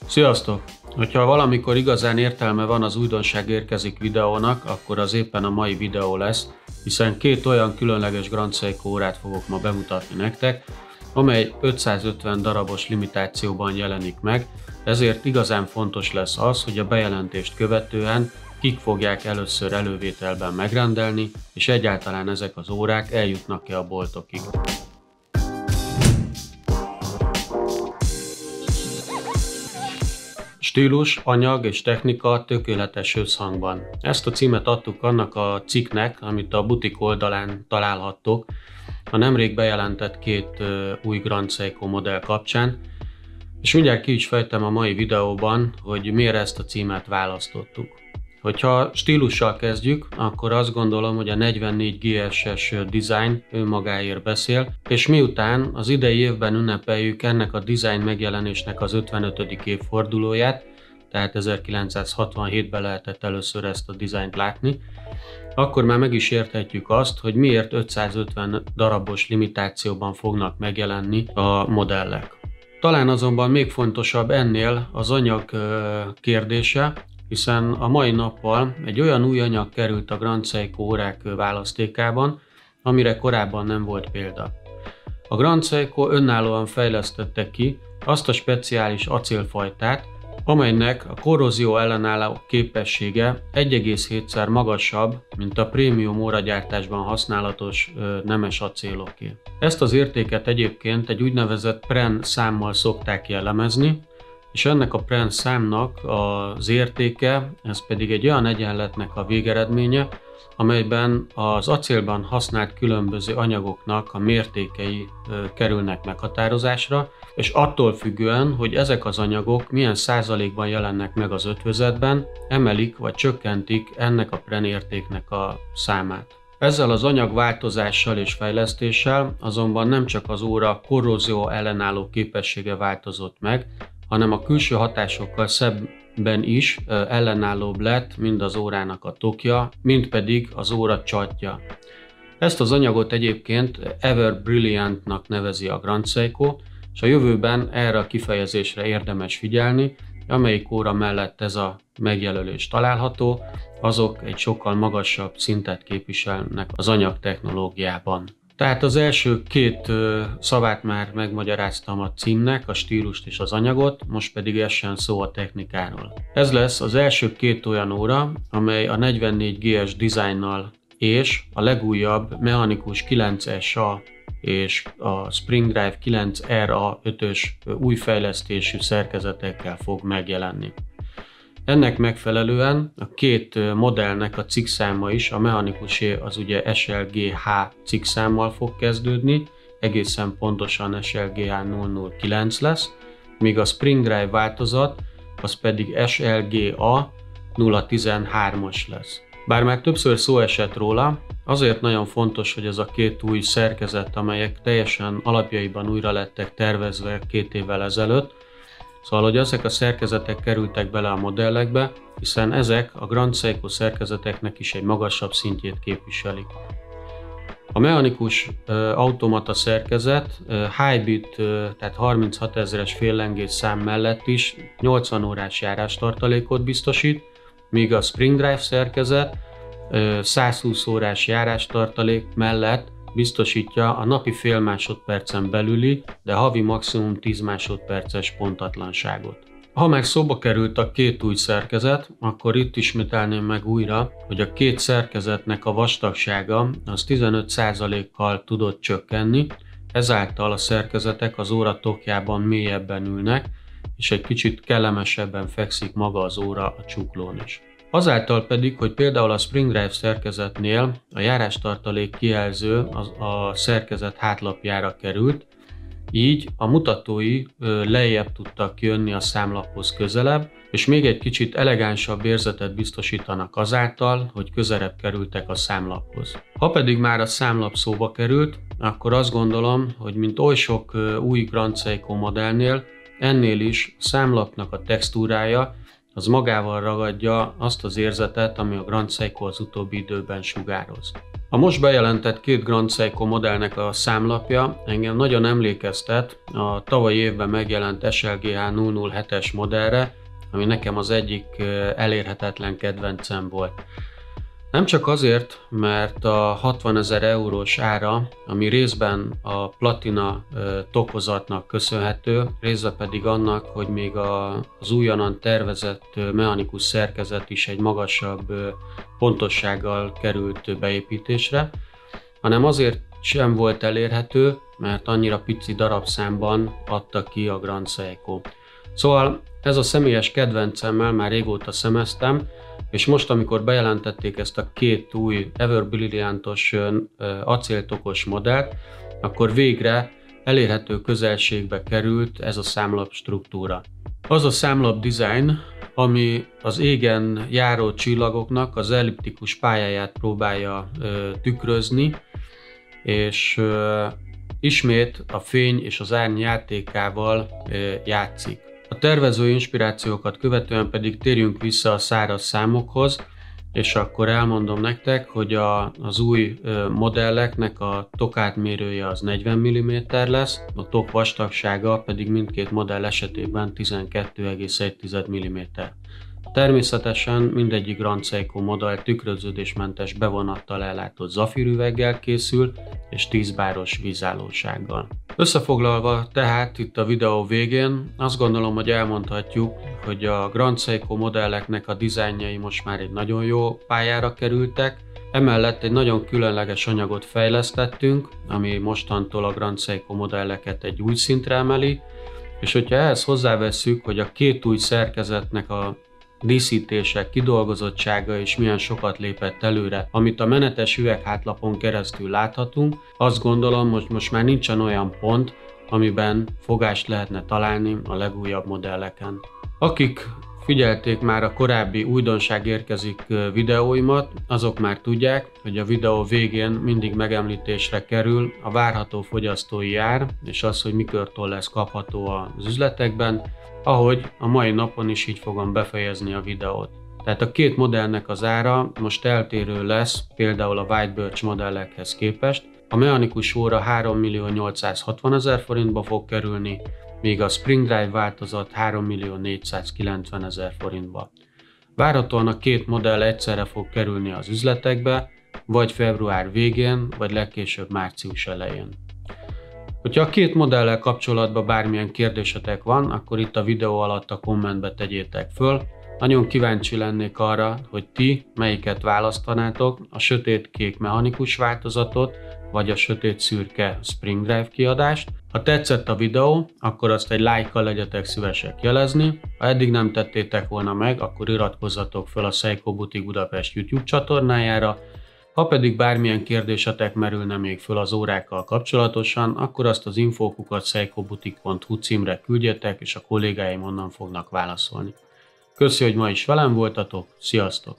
Sziasztok! Hogyha valamikor igazán értelme van az újdonság érkezik videónak, akkor az éppen a mai videó lesz, hiszen két olyan különleges Grand Seiko órát fogok ma bemutatni nektek, amely 550 darabos limitációban jelenik meg, ezért igazán fontos lesz az, hogy a bejelentést követően kik fogják először elővételben megrendelni, és egyáltalán ezek az órák eljutnak-e a boltokig. Stílus, anyag és technika tökéletes összhangban. Ezt a címet adtuk annak a cikknek, amit a butik oldalán találhattok a nemrég bejelentett két új Grand Seiko modell kapcsán, és mindjárt ki is fejtem a mai videóban, hogy miért ezt a címet választottuk. Hogyha stílussal kezdjük, akkor azt gondolom, hogy a 44 GS-es design önmagáért beszél, és miután az idei évben ünnepeljük ennek a design megjelenésnek az 55. évfordulóját, tehát 1967-ben lehetett először ezt a dizájnt látni, akkor már meg is érthetjük azt, hogy miért 550 darabos limitációban fognak megjelenni a modellek. Talán azonban még fontosabb ennél az anyag kérdése, hiszen a mai nappal egy olyan új anyag került a Grand Seiko órák választékában, amire korábban nem volt példa. A Grand Seiko önállóan fejlesztette ki azt a speciális acélfajtát, amelynek a korrózió ellenálló képessége 1,7-szer magasabb, mint a prémium óragyártásban használatos nemes acéloké. Ezt az értéket egyébként egy úgynevezett Pren számmal szokták jellemezni, és ennek a Pren számnak az értéke, ez pedig egy olyan egyenletnek a végeredménye, amelyben az acélban használt különböző anyagoknak a mértékei kerülnek meghatározásra, és attól függően, hogy ezek az anyagok milyen százalékban jelennek meg az ötvözetben, emelik vagy csökkentik ennek a Pren értéknek a számát. Ezzel az anyagváltozással és fejlesztéssel azonban nem csak az óra korrózió ellenálló képessége változott meg, hanem a külső hatásokkal szemben is ellenállóbb lett mind az órának a tokja, mind pedig az óra csatja. Ezt az anyagot egyébként Ever Brilliantnak nevezi a Grand Seiko, és a jövőben erre a kifejezésre érdemes figyelni, amelyik óra mellett ez a megjelölés található, azok egy sokkal magasabb szintet képviselnek az anyag technológiában. Tehát az első két szavát már megmagyaráztam a címnek, a stílust és az anyagot, most pedig essen szó a technikáról. Ez lesz az első két olyan óra, amely a 44 GS dizájnnal és a legújabb mechanikus 9SA és a Spring Drive 9RA5-ös új fejlesztésű szerkezetekkel fog megjelenni. Ennek megfelelően a két modellnek a cikkszáma is, a mechanikusé az ugye SLGH cikkszámmal fog kezdődni, egészen pontosan SLGH 009 lesz, míg a Spring Drive változat az pedig SLGA 013-as lesz. Bár már többször szó esett róla, azért nagyon fontos, hogy ez a két új szerkezet, amelyek teljesen alapjaiban újra lettek tervezve 2 évvel ezelőtt, szóval, hogy ezek a szerkezetek kerültek bele a modellekbe, hiszen ezek a Grand Seiko szerkezeteknek is egy magasabb szintjét képviselik. A mechanikus automata szerkezet high-bit, tehát 36 000-es féllengés szám mellett is 80 órás járástartalékot biztosít, míg a Spring Drive szerkezet 120 órás járástartalék mellett biztosítja a napi fél másodpercen belüli, de havi maximum 10 másodperces pontatlanságot. Ha meg szóba került a két új szerkezet, akkor itt ismételném meg újra, hogy a két szerkezetnek a vastagsága az 15%-kal tudott csökkenni, ezáltal a szerkezetek az óra tokjában mélyebben ülnek, és egy kicsit kellemesebben fekszik maga az óra a csuklón is. Azáltal pedig, hogy például a Spring Drive szerkezetnél a járástartalék kijelző a szerkezet hátlapjára került, így a mutatói lejjebb tudtak jönni a számlaphoz közelebb, és még egy kicsit elegánsabb érzetet biztosítanak azáltal, hogy közelebb kerültek a számlaphoz. Ha pedig már a számlap szóba került, akkor azt gondolom, hogy mint oly sok új Grand Seiko modellnél, ennél is a számlapnak a textúrája az magával ragadja azt az érzetet, ami a Grand Seiko az utóbbi időben sugároz. A most bejelentett két Grand Seiko modellnek a számlapja engem nagyon emlékeztet a tavaly évben megjelent SLGH 007-es modellre, ami nekem az egyik elérhetetlen kedvencem volt. Nem csak azért, mert a 60 000 eurós ára, ami részben a platina tokozatnak köszönhető, részben pedig annak, hogy még az újonnan tervezett mechanikus szerkezet is egy magasabb pontossággal került beépítésre, hanem azért sem volt elérhető, mert annyira pici darabszámban adta ki a Grand Seiko. Szóval ez a személyes kedvencemmel már régóta szemeztem, és most, amikor bejelentették ezt a két új Ever Brilliantos acéltokos modellt, akkor végre elérhető közelségbe került ez a számlap struktúra. Az a számlap design, ami az égen járó csillagoknak az elliptikus pályáját próbálja tükrözni, és ismét a fény és az árny játékával játszik. A tervező inspirációkat követően pedig térjünk vissza a száraz számokhoz, és akkor elmondom nektek, hogy az új modelleknek a tokátmérője az 40 mm lesz, a tok vastagsága pedig mindkét modell esetében 12,1 mm. Természetesen mindegyik Grand Seiko modell tükröződésmentes bevonattal ellátott zafírüveggel készül, és 10 báros vízállósággal. Összefoglalva tehát itt a videó végén azt gondolom, hogy elmondhatjuk, hogy a Grand Seiko modelleknek a dizájnjai most már egy nagyon jó pályára kerültek, emellett egy nagyon különleges anyagot fejlesztettünk, ami mostantól a Grand Seiko modelleket egy új szintre emeli, és hogyha ehhez hozzávesszük, hogy a két új szerkezetnek a díszítése, kidolgozottsága és milyen sokat lépett előre, amit a menetes üveghátlapon keresztül láthatunk, azt gondolom, hogy most már nincsen olyan pont, amiben fogást lehetne találni a legújabb modelleken. Akik figyelték már a korábbi újdonság érkezik videóimat, azok már tudják, hogy a videó végén mindig megemlítésre kerül a várható fogyasztói ár, és az, hogy mikortól lesz kapható az üzletekben, ahogy a mai napon is így fogom befejezni a videót. Tehát a két modellnek az ára most eltérő lesz, például a White Birch modellekhez képest. A mechanikus óra 3 860 000 forintba fog kerülni, míg a Spring Drive változat 3 490 000 forintba. Várhatóan a két modell egyszerre fog kerülni az üzletekbe, vagy február végén, vagy legkésőbb március elején. Hogyha a két modellel kapcsolatban bármilyen kérdésetek van, akkor itt a videó alatt a kommentbe tegyétek föl. Nagyon kíváncsi lennék arra, hogy ti melyiket választanátok, a sötét-kék mechanikus változatot, vagy a sötét-szürke Spring Drive kiadást. Ha tetszett a videó, akkor azt egy lájkkal legyetek szívesek jelezni. Ha eddig nem tettétek volna meg, akkor iratkozzatok fel a Seiko Boutique Budapest YouTube csatornájára. Ha pedig bármilyen kérdésetek merülne még föl az órákkal kapcsolatosan, akkor azt az info@seikoboutique.hu címre küldjetek, és a kollégáim onnan fognak válaszolni. Köszi, hogy ma is velem voltatok, sziasztok!